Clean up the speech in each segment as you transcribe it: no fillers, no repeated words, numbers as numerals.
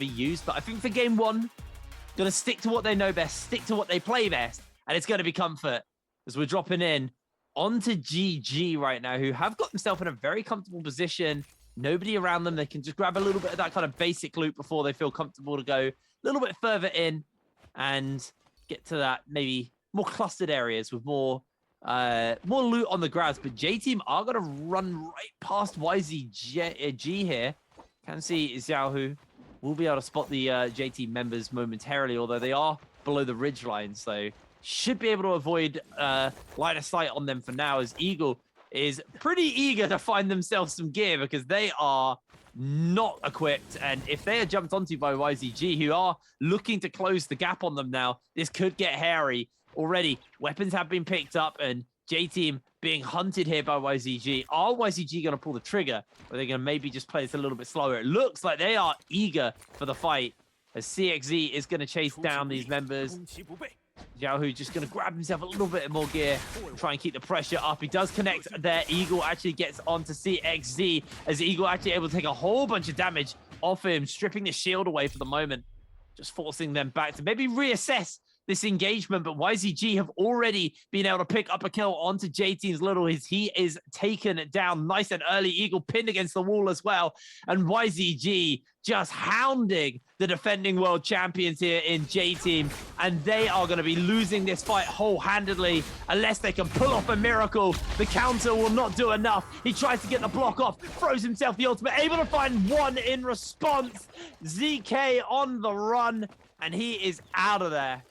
be used. But I think for game one, going to stick to what they know best, stick to what they play best, and it's going to be comfort as we're dropping in onto GG right now, who have got themselves in a very comfortable position. Nobody around them. They can just grab a little bit of that kind of basic loot before they feel comfortable to go a little bit further in and get to that maybe more clustered areas with more loot on the grabs. But J-Team are going to run right past YZG here. Can see Xiaohu will be able to spot the J-Team members momentarily, although they are below the ridge line, so should be able to avoid line of sight on them for now, as Eagle is pretty eager to find themselves some gear because they are not equipped. And if they are jumped onto by YZG, who are looking to close the gap on them now, this could get hairy already. Weapons have been picked up and J-Team being hunted here by YZG. Are YZG going to pull the trigger? Or are they going to maybe just play this a little bit slower? It looks like they are eager for the fight as CXZ is going to chase down these members. Xiaohu just going to grab himself a little bit more gear, try and keep the pressure up. He does connect there. Eagle actually gets onto CXZ as Eagle actually able to take a whole bunch of damage off him, stripping the shield away for the moment, just forcing them back to maybe reassess this engagement. But YZG have already been able to pick up a kill onto J-Team's little. He is taken down nice and early. Eagle pinned against the wall as well. And YZG just hounding the defending world champions here in J-Team. And they are going to be losing this fight whole-handedly unless they can pull off a miracle. The counter will not do enough. He tries to get the block off, throws himself the ultimate, able to find one in response. ZK on the run, and he is out of there.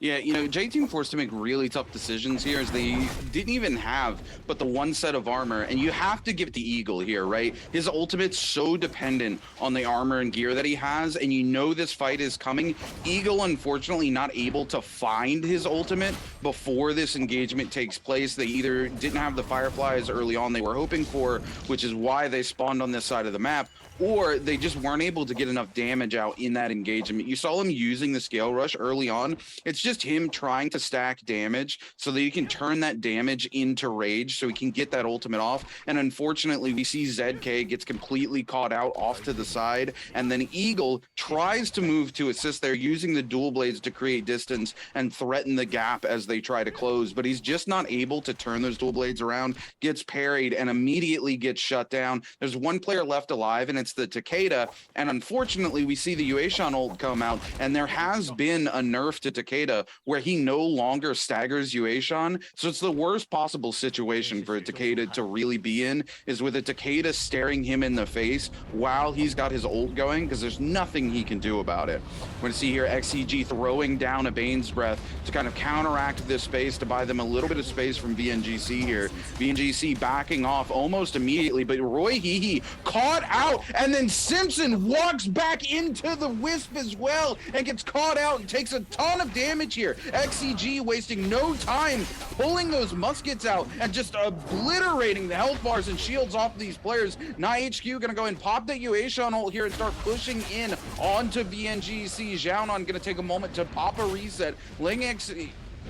Yeah, you know, J-Team forced to make really tough decisions here as they didn't even have but the one set of armor, and you have to give it to Eagle here, right? His ultimate's so dependent on the armor and gear that he has, and you know this fight is coming. Eagle, unfortunately, not able to find his ultimate before this engagement takes place. They either didn't have the Fireflies early on they were hoping for, which is why they spawned on this side of the map, or they just weren't able to get enough damage out in that engagement. You saw him using the scale rush early on. It's just him trying to stack damage so that you can turn that damage into rage so he can get that ultimate off. And unfortunately, we see ZK gets completely caught out off to the side, and then Eagle tries to move to assist there using the dual blades to create distance and threaten the gap as they try to close, but he's just not able to turn those dual blades around, gets parried, and immediately gets shut down. There's one player left alive, and it's the Takeda, and unfortunately, we see the Yueshan ult come out, and there has been a nerf to Takeda where he no longer staggers Yueshan, so it's the worst possible situation for a Takeda to really be in, is with a Takeda staring him in the face while he's got his ult going, because there's nothing he can do about it. We're going to see here XCG throwing down a Bane's Breath to kind of counteract this space, to buy them a little bit of space from VNGC here. VNGC backing off almost immediately, but Roy Hehe caught out, and then Simpson walks back into the Wisp as well and gets caught out and takes a ton of damage here. XCG wasting no time pulling those muskets out and just obliterating the health bars and shields off of these players. NiHQ gonna go and pop the Yueshan ult here and start pushing in onto VNGC. Xiaonan gonna take a moment to pop a reset. Ling X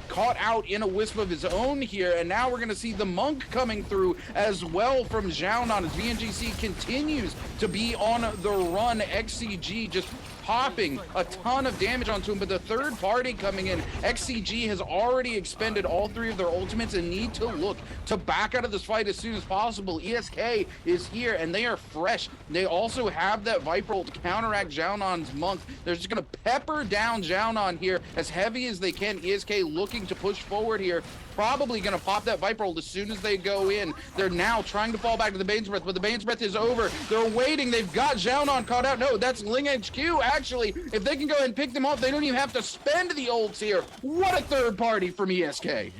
caught out in a wisp of his own here, and now we're going to see the Monk coming through as well from Xiaonan as VNGC continues to be on the run. XCG just popping a ton of damage onto him, but the third party coming in, XCG has already expended all three of their ultimates and need to look to back out of this fight as soon as possible. ESK is here and they are fresh. They also have that Viper ult to counteract Xiaonan's Monk. They're just gonna pepper down Xiaonan here as heavy as they can. ESK looking to push forward here, probably gonna pop that Viper ult as soon as they go in. They're now trying to fall back to the Bane's Breath, but the Bane's Breath is over. They're waiting, they've got Xiaonan caught out. No, that's Ling HQ. Actually, if they can go ahead and pick them off, they don't even have to spend the ults here. What a third party from ESK.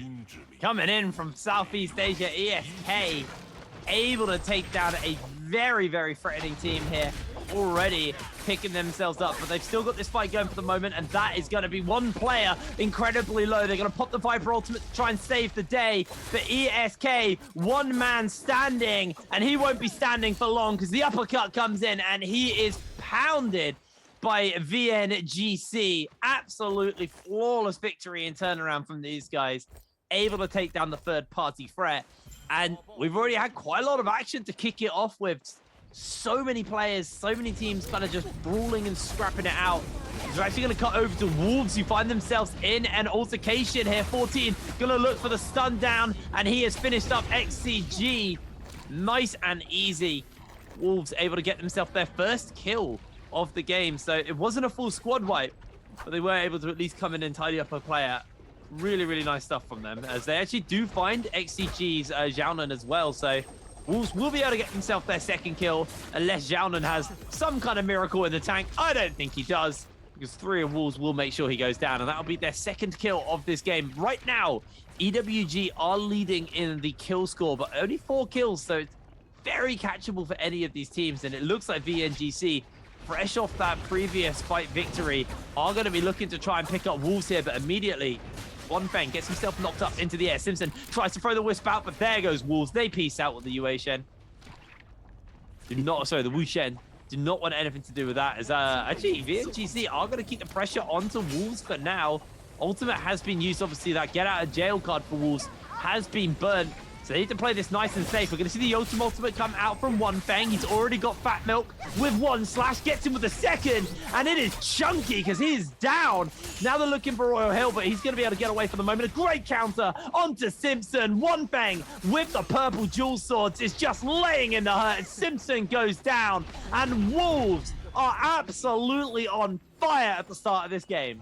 Coming in from Southeast Asia, ESK able to take down a very, very threatening team here, already picking themselves up, but they've still got this fight going for the moment, and that is going to be one player incredibly low. They're going to pop the Viper ultimate to try and save the day, but ESK, one man standing, and he won't be standing for long because the uppercut comes in, and he is pounded by VNGC. Absolutely flawless victory and turnaround from these guys, able to take down the third party threat. And we've already had quite a lot of action to kick it off with. So many players, so many teams kind of just brawling and scrapping it out. They're actually going to cut over to Wolves, who find themselves in an altercation here. 14 going to look for the stun down, and he has finished up XCG. Nice and easy. Wolves able to get themselves their first kill of the game. So it wasn't a full squad wipe, but they were able to at least come in and tidy up a player. Really, really nice stuff from them, as they actually do find XCG's Xiaonan as well. So Wolves will be able to get themselves their second kill, unless Xiaonan has some kind of miracle in the tank. I don't think he does, because 3 of Wolves will make sure he goes down, and that'll be their second kill of this game. Right now, EWG are leading in the kill score, but only 4 kills, so it's very catchable for any of these teams. And it looks like VNGC, fresh off that previous fight victory, are going to be looking to try and pick up Wolves here, but immediately One Fang gets himself knocked up into the air. Simpson tries to throw the wisp out, but there goes Wolves. They peace out with the Yue Shen. The Wu Shen. Do not want anything to do with that. As actually, VNGC are going to keep the pressure onto Wolves for now. Ultimate has been used. Obviously, that get out of jail card for Wolves has been burnt. So they need to play this nice and safe. We're going to see the ultimate come out from One Fang. He's already got Fat Milk with 1 slash. Gets him with a second. And it is chunky because he is down. Now they're looking for Royal Hill, but he's going to be able to get away for the moment. A great counter onto Simpson. One Fang with the purple dual swords is just laying in the hurt. Simpson goes down. And Wolves are absolutely on fire at the start of this game.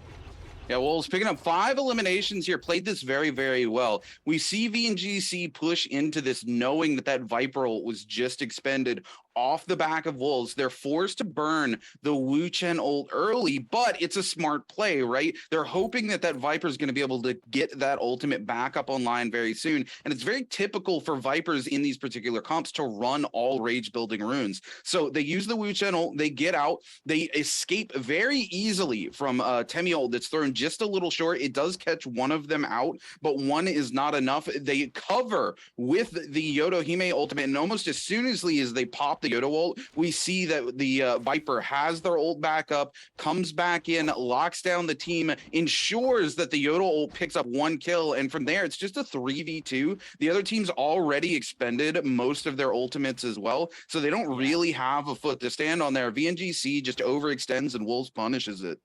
Yeah, Wolves picking up 5 eliminations here, played this very, very well. We see VNGC push into this knowing that that Viper ult was just expended off the back of Wolves. They're forced to burn the Wu Chen ult early, but it's a smart play, right? They're hoping that that Viper is going to be able to get that ultimate back up online very soon. And it's very typical for Vipers in these particular comps to run all rage building runes. So they use the Wu Chen ult, they get out, they escape very easily from Temi ult that's thrown just a little short. It does catch one of them out, but one is not enough. They cover with the Yodohime ultimate, and almost as soon as they pop the Yodo ult, we see that the Viper has their ult back up, comes back in, locks down the team, ensures that the Yodo ult picks up 1 kill, and from there it's just a 3v2. The other team's already expended most of their ultimates as well, so they don't really have a foot to stand on there. VNGC just overextends and Wolves punishes it.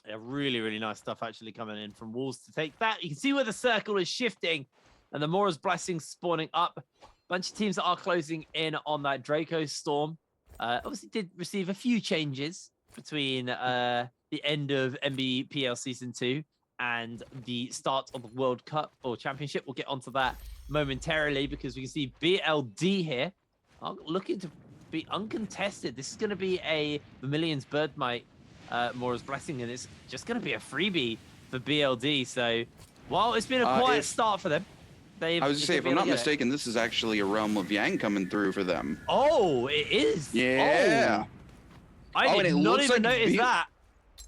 Yeah, really, really nice stuff actually coming in from Wolves to take that. You can see where the circle is shifting, and the Mora's Blessings spawning up. Bunch of teams that are closing in on that Draco Storm. Obviously did receive a few changes between the end of NBPL Season 2 and the start of the World Cup or Championship. We'll get onto that momentarily, because we can see BLD here looking to be uncontested. This is going to be a Vermilion's Birdmite Mora's Blessing, and it's just going to be a freebie for BLD. So while it's been a quiet start for them, I was just saying, if I'm not mistaken, this is actually a Realm of Yang coming through for them. Oh, it is? Yeah. Oh. I did not even notice that.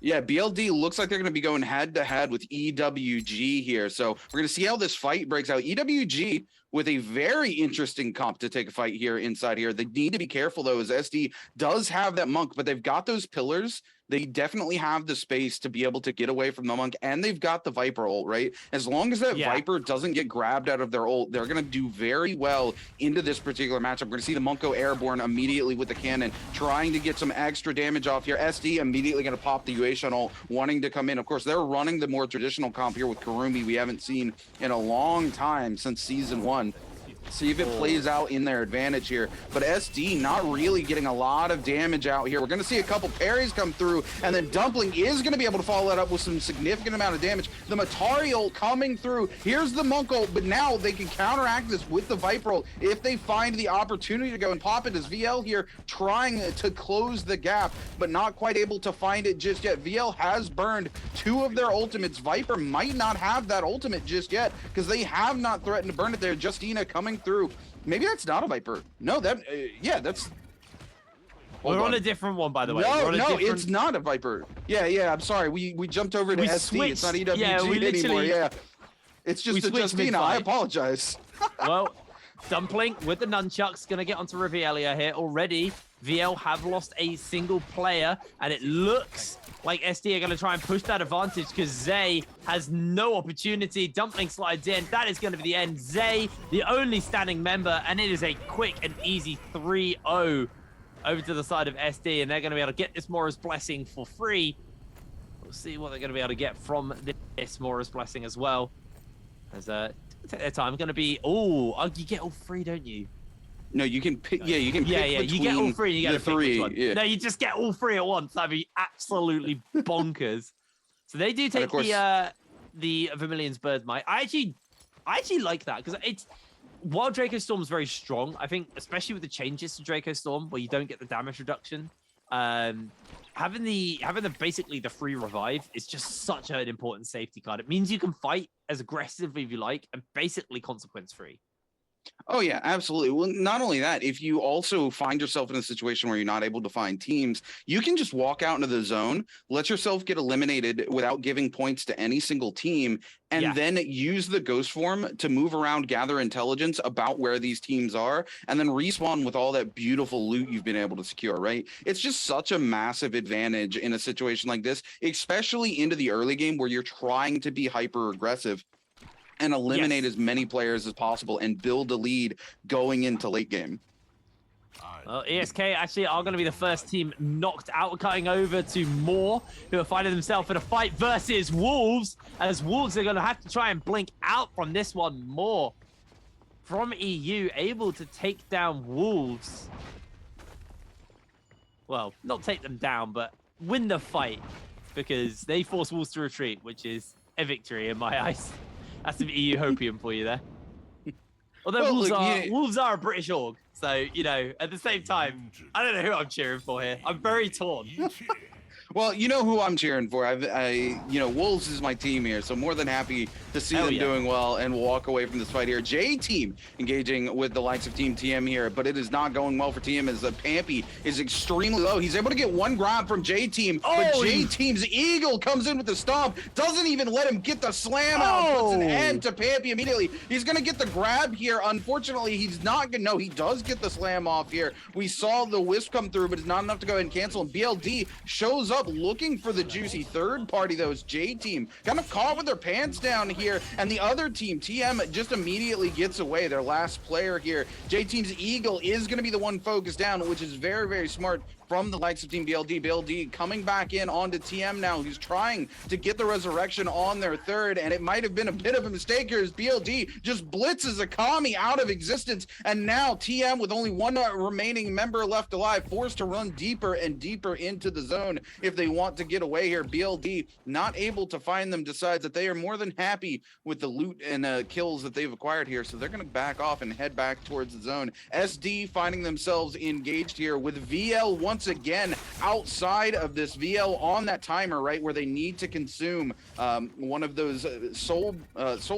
Yeah, BLD looks like they're going to be going head-to-head with EWG here. So we're going to see how this fight breaks out. EWG with a very interesting comp to take a fight here inside here. They need to be careful, though, as SD does have that monk, but they've got those pillars. They definitely have the space to be able to get away from the monk, and they've got the Viper ult, right? As long as that Viper doesn't get grabbed out of their ult, they're going to do very well into this particular matchup. We're going to see the Monko airborne immediately with the cannon, trying to get some extra damage off here. SD immediately going to pop the Yue Shen ult, wanting to come in. Of course, they're running the more traditional comp here with Karumi we haven't seen in a long time since Season 1. See if it plays out in their advantage here. But SD not really getting a lot of damage out here. We're going to see a couple parries come through, and then Dumpling is going to be able to follow that up with some significant amount of damage. The Matari ult coming through. Here's the Monk ult, but now they can counteract this with the Viper ult if they find the opportunity to go and pop it, as VL here trying to close the gap, but not quite able to find it just yet. VL has burned 2 of their ultimates. Viper might not have that ultimate just yet, because they have not threatened to burn it there. Justina coming through. Maybe that's not a Viper. No, that yeah, that's. We're on a different one, by the way. No, it's not a Viper. Yeah. I'm sorry. We jumped over to SD. It's not EWG anymore. Yeah, it's just a Justina. I apologize. Well, Dumpling with the nunchucks gonna get onto Rivielia here already. VL have lost a single player, and it looks like SD are going to try and push that advantage, because Zay has no opportunity. Dumpling slides in. That is going to be the end. Zay, the only standing member, and it is a quick and easy 3-0 over to the side of SD, and they're going to be able to get this Mora's Blessing for free. We'll see what they're going to be able to get from this Mora's Blessing as well. As take their time. Going to be you get all three, don't you? No, you can pick. Yeah, you can. Yeah, pick you get all three. You get the three. Yeah. No, you just get all three at once. That'd be absolutely bonkers. So they do take the Vermilion's Bird Mite. I actually like that because it's while Draco Storm's very strong. I think especially with the changes to Draco Storm, where you don't get the damage reduction. Having the basically the free revive is just such an important safety card. It means you can fight as aggressively as you like and basically consequence free. Oh yeah, absolutely. Well, not only that, if you also find yourself in a situation where you're not able to find teams, you can just walk out into the zone, let yourself get eliminated without giving points to any single team, and then use the ghost form to move around, gather intelligence about where these teams are, and then respawn with all that beautiful loot you've been able to secure, right? It's just such a massive advantage in a situation like this, especially into the early game where you're trying to be hyper aggressive and eliminate as many players as possible and build a lead going into late game. Well, ESK actually are going to be the first team knocked out, cutting over to Moore, who are finding themselves in a fight versus Wolves, as Wolves are going to have to try and blink out from this one. Moore from EU able to take down Wolves. Well, not take them down, but win the fight, because they force Wolves to retreat, which is a victory in my eyes. That's some EU hopium for you there. Although Wolves are a British org, so, you know, at the same time, I don't know who I'm cheering for here. I'm very torn. Well, you know who I'm cheering for. Wolves is my team here, so more than happy to see them doing well and walk away from this fight here. J-Team engaging with the likes of Team TM here, but it is not going well for TM as Pampy is extremely low. He's able to get one grab from J-Team, but J-Team's Eagle comes in with the stomp, doesn't even let him get the slam out, puts an end to Pampy immediately. He's going to get the grab here. Unfortunately, he's not going to. No, he does get the slam off here. We saw the Wisp come through, but it's not enough to go ahead and cancel, and BLD shows up looking for the juicy third party. Though, J-Team kind of caught with their pants down here, and the other team, TM, just immediately gets away. Their last player here, J-Team's Eagle, is going to be the one focused down, which is very, very smart from the likes of Team BLD. BLD coming back in onto TM now, who's trying to get the resurrection on their third, and it might have been a bit of a mistake here as BLD just blitzes Akami out of existence, and now TM, with only one remaining member left alive, forced to run deeper and deeper into the zone if they want to get away here. BLD not able to find them, decides that they are more than happy with the loot and kills that they've acquired here, so they're going to back off and head back towards the zone. SD finding themselves engaged here with VL once again outside of this. VL on that timer, right, where they need to consume one of those soul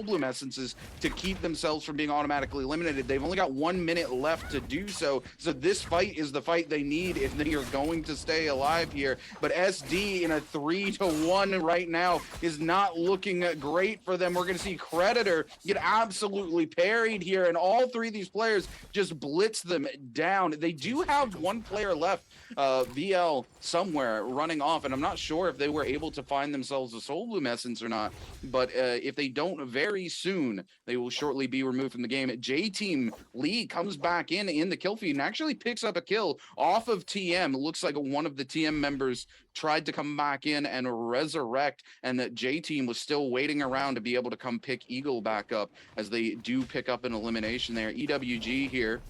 bloom essences to keep themselves from being automatically eliminated. They've only got 1 minute left to do so, so this fight is the fight they need if they are going to stay alive here. But SD in a 3-1 right now is not looking great for them. We're going to see Creditor get absolutely parried here, and all three of these players just blitz them down. They do have one player left, VL, somewhere running off, and I'm not sure if they were able to find themselves a soul bloom essence or not, but if they don't very soon, they will shortly be removed from the game. J-Team Lee comes back in the kill feed and actually picks up a kill off of TM. It looks like one of the TM members tried to come back in and resurrect, and that J-Team was still waiting around to be able to come pick Eagle back up, as they do pick up an elimination there. EWG here,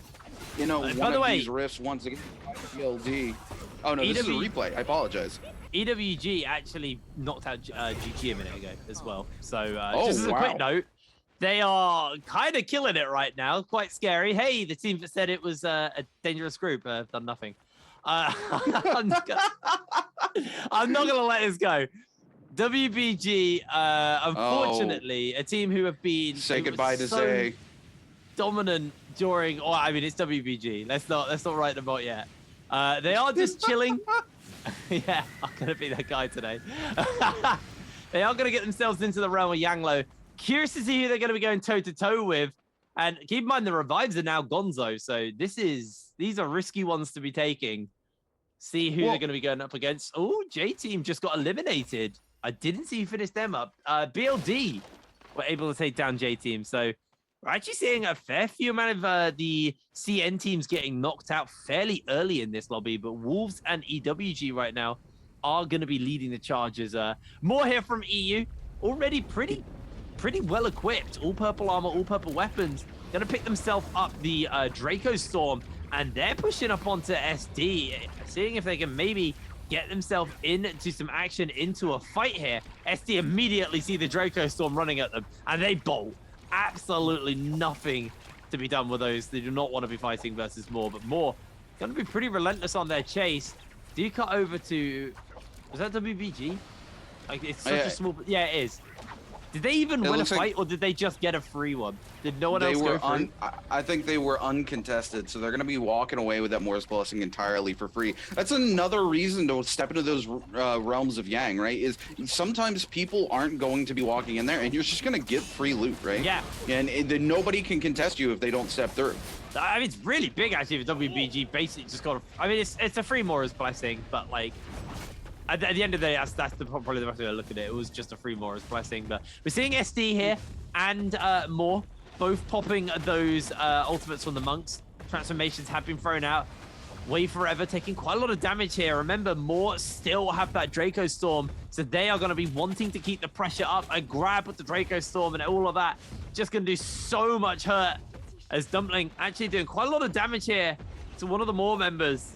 you know, one of these rifts once again. BLD. Oh no, this is a replay. I apologize. EWG actually knocked out GG a minute ago as well. So just as a quick note, they are kind of killing it right now. Quite scary. Hey, the team that said it was a dangerous group have done nothing. I'm not gonna let this go. WBG, unfortunately, a team who have been dominant during. Oh, I mean, it's WBG. Let's not write them out yet. They are just chilling. Yeah, I'm gonna be that guy today. They are gonna get themselves into the realm of Yanglo. Curious to see who they're gonna be going toe to toe with. And keep in mind the revives are now Gonzo, so these are risky ones to be taking. See who they're gonna be going up against. Oh, J-Team just got eliminated. I didn't see who finished them up. BLD were able to take down J-Team, so We're actually seeing a fair few amount of the CN teams getting knocked out fairly early in this lobby, but Wolves and EWG right now are going to be leading the charges. More here from EU, already pretty well equipped. All purple armor, all purple weapons. Going to pick themselves up the Draco Storm, and they're pushing up onto SD, seeing if they can maybe get themselves into some action, into a fight here. SD immediately see the Draco Storm running at them, and they bolt. Absolutely nothing to be done with those. They do not want to be fighting versus Moore, but Moore going to be pretty relentless on their chase. Do you cut over to... Was that WBG? Like, it's such a small... Yeah, it is. Did they even win a fight, or did they just get a free one? Did no one else go through? I think they were uncontested, so they're going to be walking away with that Morris Blessing entirely for free. That's another reason to step into those realms of Yang, right? Is sometimes people aren't going to be walking in there, and you're just going to get free loot, right? Yeah. And nobody can contest you if they don't step through. I mean, it's really big, actually, for WBG. Basically, just got... I mean, it's a free Morris Blessing, but, like... At the end of the day, that's probably the best way to look at it. It was just a free Morris Blessing. But we're seeing SD here and Moore both popping those ultimates from the monks. Transformations have been thrown out. Wave Forever taking quite a lot of damage here. Remember, Moore still have that Draco Storm, so they are going to be wanting to keep the pressure up. A grab with the Draco Storm and all of that just going to do so much hurt, as Dumpling actually doing quite a lot of damage here to one of the Moore members.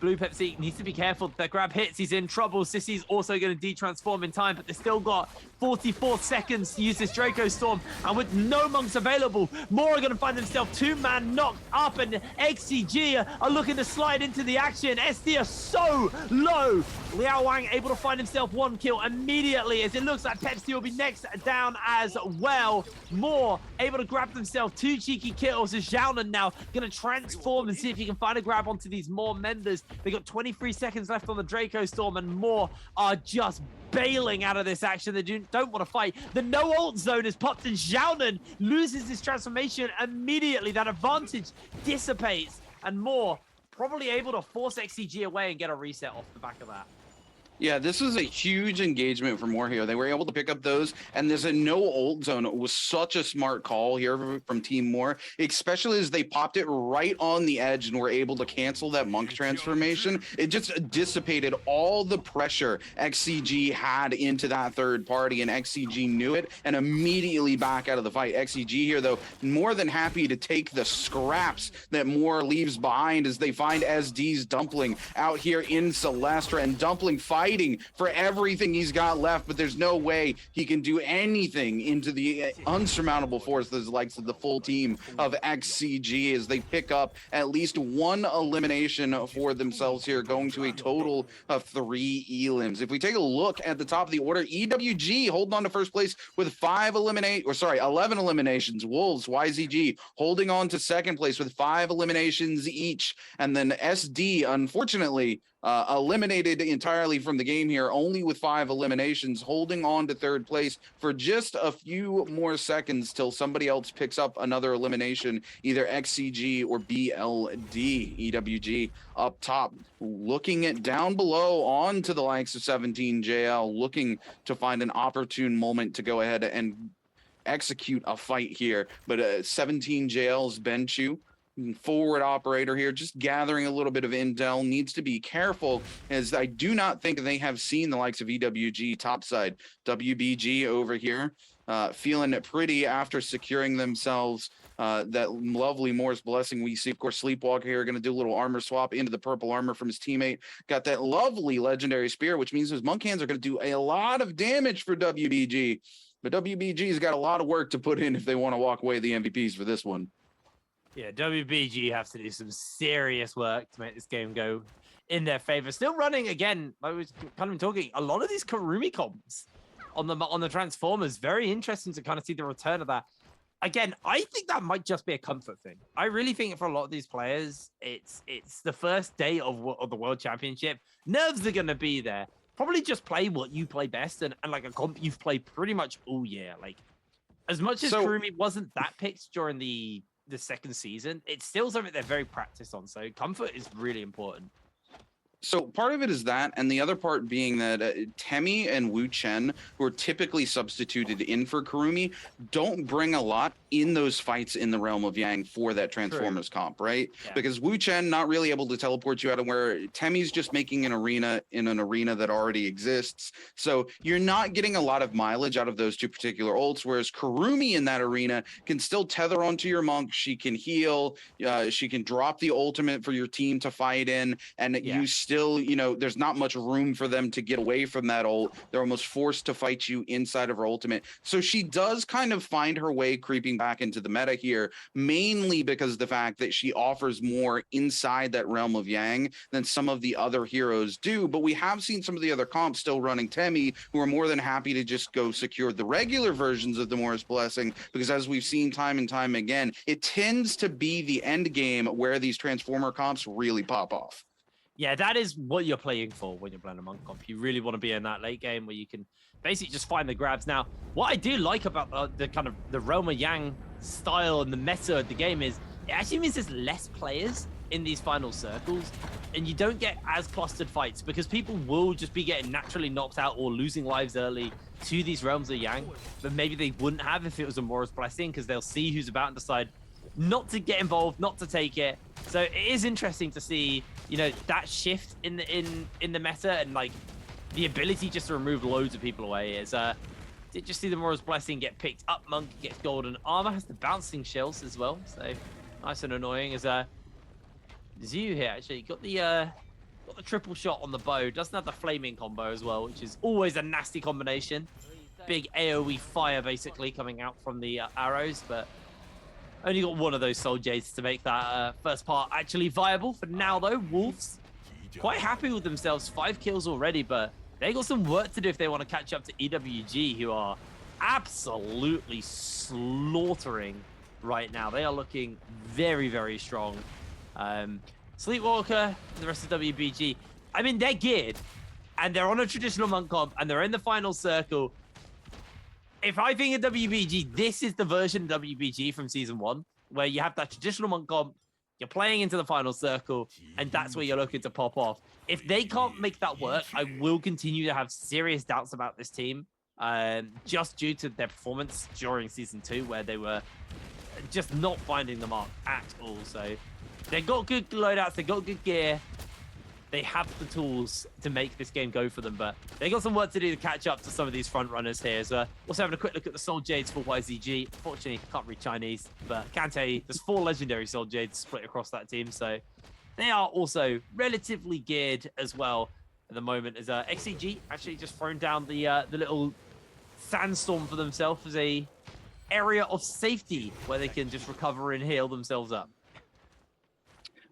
Blue Pepsi needs to be careful. The grab hits, he's in trouble. Sissy's also going to de-transform in time, but they've still got 44 seconds to use this Draco Storm, and with no monks available, Moore are going to find themselves two-man knocked up, and XCG are looking to slide into the action. SD are so low. Liao Wang able to find himself one kill immediately, as it looks like Pepsi will be next down as well. Moore able to grab themselves two cheeky kills, as Xiaonan now going to transform and see if he can find a grab onto these Moore members. They got 23 seconds left on the Draco Storm, and Moore are just bailing out of this action. They don't want to fight. The no ult zone is popped, and Xiaonan loses his transformation immediately. That advantage dissipates, and Moore probably able to force XCG away and get a reset off the back of that. Yeah, this is a huge engagement for Moore here. They were able to pick up those, and there's a no ult zone. It was such a smart call here from Team Moore, especially as they popped it right on the edge and were able to cancel that monk transformation. It just dissipated all the pressure XCG had into that third party, and XCG knew it and immediately back out of the fight. XCG here, though, more than happy to take the scraps that Moore leaves behind as they find SD's Dumpling out here in Celestra, and Dumpling fighting for everything he's got left, but there's no way he can do anything into the unsurmountable force that's likes of the full team of XCG, as they pick up at least one elimination for themselves here, going to a total of 3 elims. If we take a look at the top of the order, EWG holding on to first place with 11 eliminations. Wolves, YZG holding on to second place with 5 eliminations each, and then SD, unfortunately, eliminated entirely from the game here, only with 5 eliminations, holding on to third place for just a few more seconds till somebody else picks up another elimination, either XCG or BLD. EWG up top, looking at down below onto the likes of 17JL, looking to find an opportune moment to go ahead and execute a fight here. But 17JL's Benchu, forward operator here, just gathering a little bit of intel, needs to be careful, as I do not think they have seen the likes of EWG topside. WBG over here feeling it pretty after securing themselves that lovely Morris Blessing. We see, of course, Sleepwalker here going to do a little armor swap into the purple armor from his teammate. Got that lovely legendary spear, which means his monk hands are going to do a lot of damage for WBG. But WBG's got a lot of work to put in if they want to walk away the MVPs for this one. Yeah, WBG have to do some serious work to make this game go in their favor. Still running, again, I was kind of talking, a lot of these Karumi comps on the Transformers. Very interesting to kind of see the return of that. Again, I think that might just be a comfort thing. I really think for a lot of these players, it's the first day of the World Championship. Nerves are going to be there. Probably just play what you play best, and like a comp you've played pretty much all year. Like, as much as Karumi wasn't that picked during the second season, it's still something they're very practiced on. So comfort is really important. So part of it is that, and the other part being that Temmie and Wu Chen, who are typically substituted in for Kurumi, don't bring a lot in those fights in the realm of Yang for that Transformers comp, right? Yeah. Because Wu Chen not really able to teleport you out of where Temmie's just making an arena in an arena that already exists. So you're not getting a lot of mileage out of those two particular ults, whereas Kurumi in that arena can still tether onto your monk. She can heal, she can drop the ultimate for your team to fight in, and you still, you know, there's not much room for them to get away from that ult. They're almost forced to fight you inside of her ultimate. So she does kind of find her way creeping back into the meta here, mainly because of the fact that she offers more inside that realm of Yang than some of the other heroes do. But we have seen some of the other comps still running Temmie, who are more than happy to just go secure the regular versions of the Morris Blessing, because as we've seen time and time again, it tends to be the end game where these Transformer comps really pop off. Yeah, that is what you're playing for when you're playing a monk comp. You really want to be in that late game where you can basically just find the grabs. Now, what I do like about the kind of the Realm of Yang style and the meta of the game is it actually means there's less players in these final circles, and you don't get as clustered fights because people will just be getting naturally knocked out or losing lives early to these Realms of Yang, but maybe they wouldn't have if it was a Morris Blessing, because they'll see who's about and decide not to get involved, not to take it. So it is interesting to see, you know, that shift in the meta, and like the ability just to remove loads of people away. Is did you see the Morris Blessing get picked up? Monk gets golden armor, has the bouncing shells as well, so nice and annoying. As Zhu here actually got the triple shot on the bow, doesn't have the flaming combo as well, which is always a nasty combination. Big AoE fire basically coming out from the arrows, but only got one of those Soul Jades to make that first part actually viable. For now, though, Wolves quite happy with themselves. 5 kills already, but they got some work to do if they want to catch up to EWG, who are absolutely slaughtering right now. They are looking very, very strong. Sleepwalker and the rest of WBG, I mean, they're geared, and they're on a traditional monk comp, and they're in the final circle. If I think of WBG, this is the version of WBG from Season 1, where you have that traditional monk comp, you're playing into the final circle, and that's where you're looking to pop off. If they can't make that work, I will continue to have serious doubts about this team, just due to their performance during Season 2, where they were just not finding the mark at all. So they've got good loadouts, they've got good gear, they have the tools to make this game go for them, but they got some work to do to catch up to some of these front runners here. So also having a quick look at the Soul Jades for YZG. Unfortunately, can't read Chinese, but can tell you there's 4 legendary Soul Jades split across that team. So they are also relatively geared as well at the moment, as XCG actually just thrown down the little sandstorm for themselves as a area of safety where they can just recover and heal themselves up.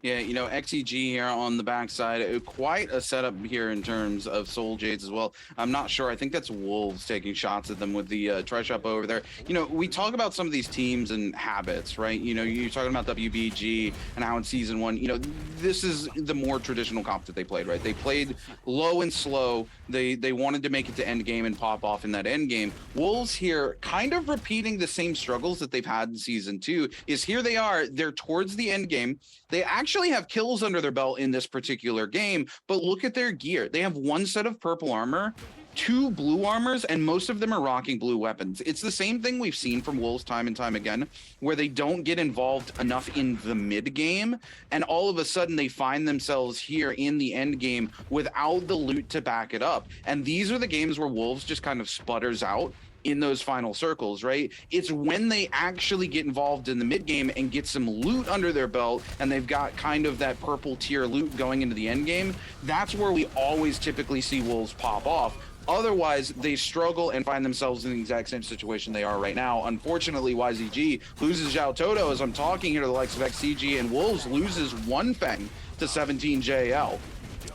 Yeah, you know, XEG here on the backside, quite a setup here in terms of Soul Jades as well. I'm not sure. I think that's Wolves taking shots at them with the tri-shop over there. You know, we talk about some of these teams and habits, right? You know, you're talking about WBG and how in Season 1, you know, this is the more traditional comp that they played, right? They played low and slow. They wanted to make it to end game and pop off in that end game. Wolves here kind of repeating the same struggles that they've had in Season 2 is here they are. They're towards the end game. They actually have kills under their belt in this particular game, but look at their gear. They have 1 set of purple armor, 2 blue armors, and most of them are rocking blue weapons. It's the same thing we've seen from Wolves time and time again, where they don't get involved enough in the mid game, and all of a sudden they find themselves here in the end game without the loot to back it up. And these are the games where Wolves just kind of sputters out in those final circles, right? It's when they actually get involved in the mid game and get some loot under their belt, and they've got kind of that purple tier loot going into the end game. That's where we always typically see Wolves pop off. Otherwise, they struggle and find themselves in the exact same situation they are right now. Unfortunately, YZG loses Zhao Toto as I'm talking here to the likes of XCG, and Wolves loses One Feng to 17JL.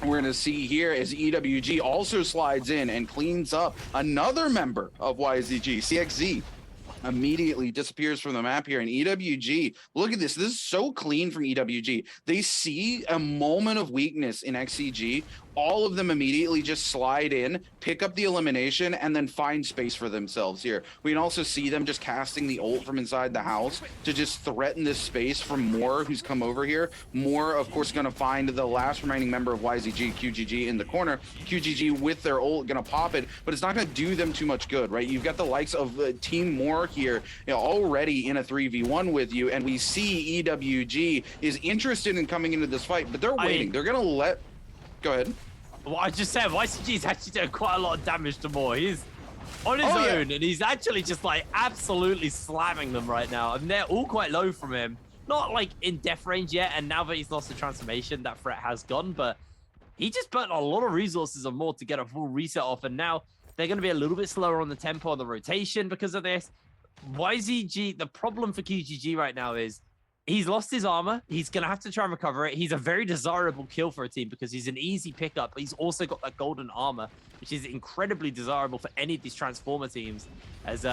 We're going to see here as EWG also slides in and cleans up another member of YZG, CXZ. Immediately disappears from the map here. And EWG, look at this. This is so clean from EWG. They see a moment of weakness in XCG all of them immediately just slide in, pick up the elimination, and then find space for themselves here. We can also see them just casting the ult from inside the house to just threaten this space from Moore, who's come over here. Moore, of course, going to find the last remaining member of YZG, QGG, in the corner. QGG with their ult going to pop it, but it's not going to do them too much good, right? You've got the likes of Team Moore here, you know, already in a 3v1 with you, and we see EWG is interested in coming into this fight, but they're waiting. They're going to let... Go ahead. Well, I just said YCG is actually doing quite a lot of damage to Moore. He's on his own, and he's actually just like absolutely slamming them right now. And they're all quite low from him. Not like in death range yet, and now that he's lost the transformation, that threat has gone, but he just burnt a lot of resources on Moore to get a full reset off, and now they're going to be a little bit slower on the tempo on the rotation because of this. YZG, the problem for QGG right now is he's lost his armor. He's going to have to try and recover it. He's a very desirable kill for a team because he's an easy pickup. But he's also got that golden armor, which is incredibly desirable for any of these Transformer teams. As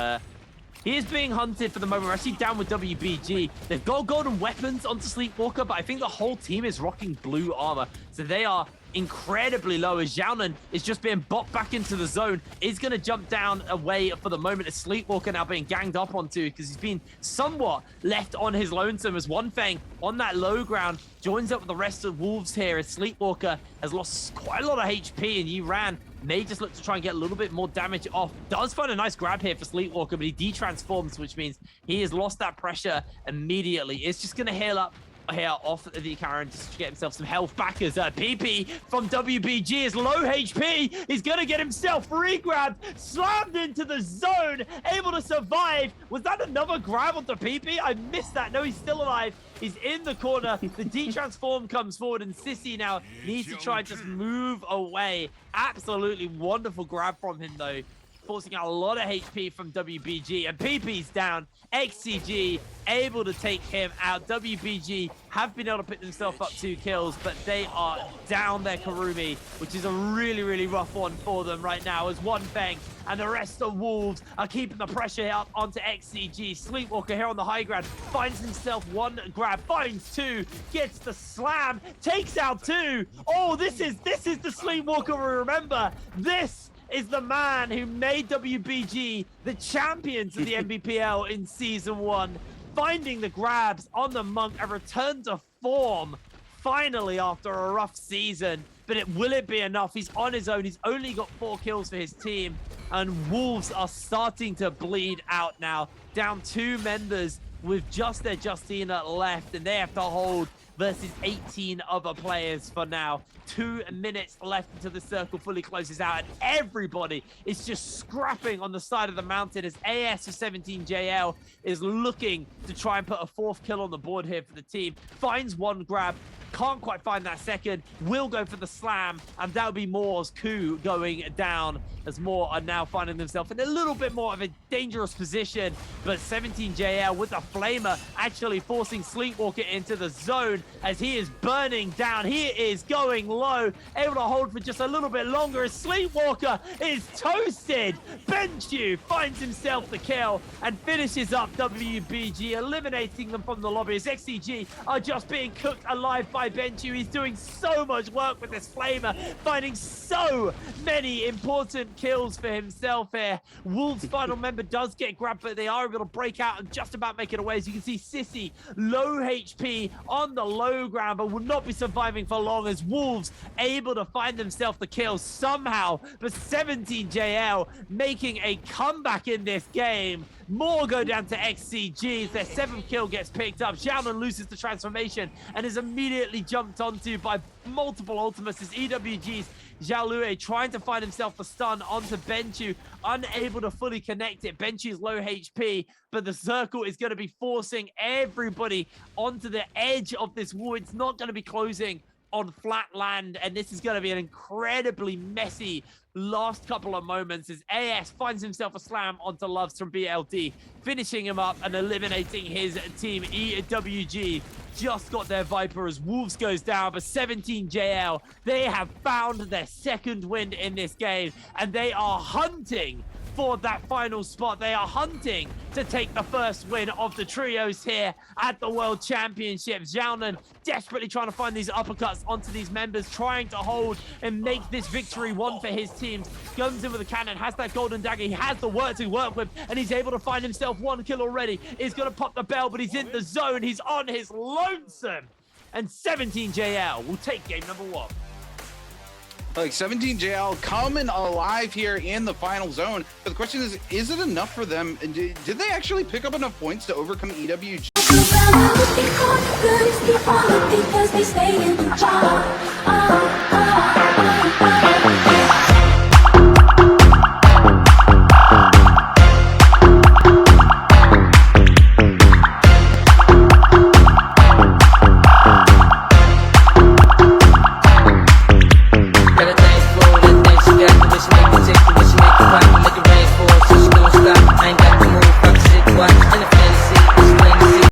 he is being hunted for the moment. We're actually down with WBG. They've got golden weapons onto Sleepwalker, but I think the whole team is rocking blue armor. So they are incredibly low as Xiaonan is just being bopped back into the zone. Is going to jump down away for the moment as Sleepwalker now being ganged up onto because he's been somewhat left on his lonesome as One Fang on that low ground joins up with the rest of Wolves here as Sleepwalker has lost quite a lot of HP and Yiran may just look to try and get a little bit more damage off. Does find a nice grab here for Sleepwalker, but he de-transforms, which means he has lost that pressure immediately. It's just going to heal up here off the Karen just to get himself some health back as PP from WBG is low HP. He's gonna get himself re-grabbed, slammed into the zone, able to survive. Was that another grab onto PP? I missed that. No, he's still alive. He's in the corner. The de-transform comes forward and Sissy now needs to try and just move away. Absolutely wonderful grab from him though, forcing out a lot of HP from WBG, and PP's down. XCG able to take him out. WBG have been able to pick themselves up 2 kills, but they are down their Karumi, which is a really, really rough one for them right now as One Fang and the rest of Wolves are keeping the pressure up onto XCG. Sleepwalker here on the high ground finds himself 1 grab, finds 2, gets the slam, takes out 2. Oh, this is the Sleepwalker we remember. This is the man who made WBG the champions of the NBPL in Season 1, finding the grabs on the Monk, a return to form, finally after a rough season. But will it be enough? He's on his own. He's only got 4 kills for his team, and Wolves are starting to bleed out now. Down 2 members with just their Justina left, and they have to hold versus 18 other players for now. 2 minutes left until the circle fully closes out, and everybody is just scrapping on the side of the mountain as AS of 17JL is looking to try and put a 4th kill on the board here for the team. Finds 1 grab, can't quite find that second, will go for the slam, and that'll be Moore's coup going down as Moore are now finding themselves in a little bit more of a dangerous position. But 17JL with the flamer actually forcing Sleepwalker into the zone as he is burning down. He is going low, able to hold for just a little bit longer as Sleepwalker is toasted. Benchu finds himself the kill and finishes up WBG, eliminating them from the lobby as XCG are just being cooked alive by Benchu. He's doing so much work with this flamer, finding so many important kills for himself here. Wolves' final member does get grabbed, but they are able to break out and just about make it away. As you can see, Sissy, low HP on the low ground, but will not be surviving for long as Wolves able to find themselves the kill somehow. But 17JL making a comeback in this game. More go down to XCG. Their 7th kill gets picked up. Xiaonan loses the transformation and is immediately jumped onto by multiple ultimates as EWG's Zhao Lue trying to find himself the stun onto Benchu, unable to fully connect it. Benchu's low HP, but the circle is going to be forcing everybody onto the edge of this wall. It's not going to be closing on flat land, and this is going to be an incredibly messy last couple of moments as AS finds himself a slam onto Loves from BLD, finishing him up and eliminating his team. EWG just got their Viper as Wolves goes down, but 17JL, they have found their 2nd win in this game, and they are hunting for that final spot. They are hunting to take the first win of the trios here at the World Championship. Xiaonan desperately trying to find these uppercuts onto these members, trying to hold and make this victory one for his teams. Guns in with a cannon, has that golden dagger. He has the work to work with, and he's able to find himself one kill already. He's going to pop the bell, but he's in the zone. He's on his lonesome. And 17JL will take game number 1. Like 17JL coming alive here in the final zone. But the question is it enough for them? Did they actually pick up enough points to overcome EWG? Because they stay in the jar.